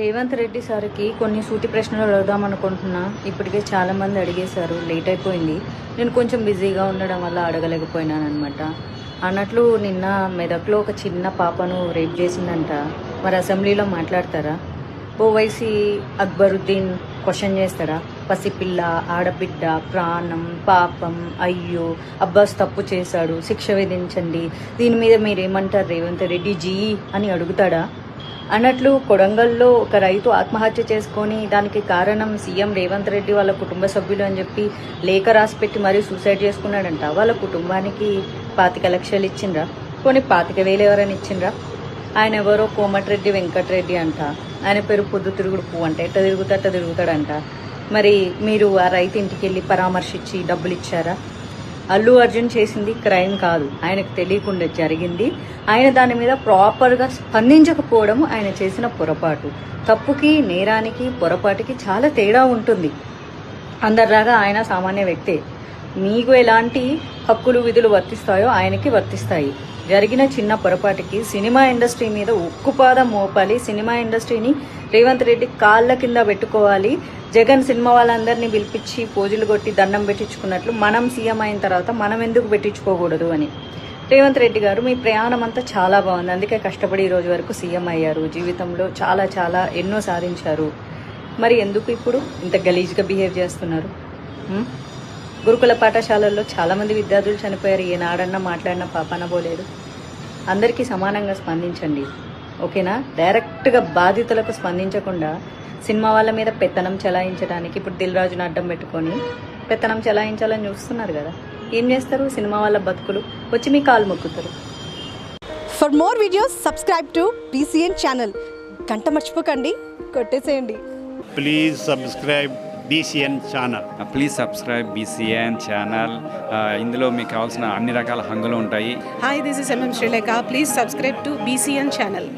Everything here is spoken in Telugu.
రేవంత్ రెడ్డి సార్కి కొన్ని సూటి ప్రశ్నలు అడుగుదాం అనుకుంటున్నా. ఇప్పటికే చాలామంది అడిగేశారు, లేట్ అయిపోయింది. నేను కొంచెం బిజీగా ఉండడం వల్ల అడగలేకపోయినాను అనమాట. అన్నట్లు నిన్న మెదక్లో ఒక చిన్న పాపను రేప్ చేసిందంట. మరి అసెంబ్లీలో మాట్లాడతారా? ఓవైసీ అక్బరుద్దీన్ క్వశ్చన్ చేస్తారా? పసిపిల్ల, ఆడబిడ్డ, ప్రాణం, పాపం, అయ్యో అబ్బాస్ తప్పు చేశాడు, శిక్ష విధించండి, దీని మీద మీరేమంటారు రేవంత్ రెడ్డి జీ అని అడుగుతాడా? అన్నట్లు కొడంగల్లో ఒక రైతు ఆత్మహత్య చేసుకొని దానికి కారణం సీఎం రేవంత్ రెడ్డి వాళ్ళ కుటుంబ సభ్యులు అని చెప్పి లేఖ రాసిపెట్టి మరీ సూసైడ్ చేసుకున్నాడంట. వాళ్ళ కుటుంబానికి 25 లక్షలు ఇచ్చిండ్రా? కొన్ని 25,000 ఎవరైనా ఇచ్చిండ్రా? ఆయన ఎవరో కోమటిరెడ్డి వెంకటరెడ్డి అంట. ఆయన పేరు పొద్దు తిరుగుడు పువ్వు అంట. ఎట్ట తిరుగుతాడంట. మరి మీరు ఆ రైతు ఇంటికి వెళ్ళి పరామర్శించి డబ్బులు ఇచ్చారా? అల్లు అర్జున్ చేసింది క్రైమ్ కాదు, ఆయనకు తెలియకుండా జరిగింది. ఆయన దాని మీద ప్రాపర్గా స్పందించకపోవడం ఆయన చేసిన పొరపాటు. తప్పుకి, నేరానికి, పొరపాటుకి చాలా తేడా ఉంటుంది. అందరిలాగా ఆయన సామాన్య వ్యక్తే. మీకు ఎలాంటి హక్కులు విధులు వర్తిస్తాయో ఆయనకి వర్తిస్తాయి. జరిగిన చిన్న పొరపాటుకి సినిమా ఇండస్ట్రీ మీద ఉక్కుపాదం మోపాలి. సినిమా ఇండస్ట్రీని రేవంత్ రెడ్డి కాళ్ళ కింద పెట్టుకోవాలి. జగన్ సినిమా వాళ్ళందరినీ పిలిపించి పోజులు కొట్టి దండం పెట్టించుకున్నట్లు మనం సీఎం అయిన తర్వాత మనం ఎందుకు పెట్టించుకోకూడదు అని. రేవంత్ రెడ్డి గారు, మీ ప్రయాణం అంతా చాలా బాగుంది, అందుకే కష్టపడి ఈ రోజు వరకు సీఎం అయ్యారు. జీవితంలో చాలా చాలా ఎన్నో సాధించారు. మరి ఎందుకు ఇప్పుడు ఇంత గలీజ్గా బిహేవ్ చేస్తున్నారు? గురుకుల పాఠశాలల్లో చాలామంది విద్యార్థులు చనిపోయారు. ఏనాడన్నా మాట్లాడినా పాపాన పోలేదు. అందరికీ సమానంగా స్పందించండి, ఓకేనా? డైరెక్ట్గా బాధితులకు స్పందించకుండా సినిమా వాళ్ళ మీద పెత్తనం చెలాయించడానికి ఇప్పుడు దిల్ రాజును అడ్డం పెట్టుకొని పెత్తనం చెలాయించాలని చూస్తున్నారు కదా. ఏం చేస్తారు? సినిమా వాళ్ళ బతుకులు వచ్చి మీ కాలు మొక్కుతారు. For more videos subscribe to BCN channel. గంట మర్చిపోకండి, కొట్టేసేయండి. Please subscribe BCN channel. Please subscribe BCN channel. ఇందులో మీకు కావాల్సిన అన్ని రకాల హంగులు ఉంటాయి. Hi, this is MM Sri Lanka. Please subscribe to BCN channel.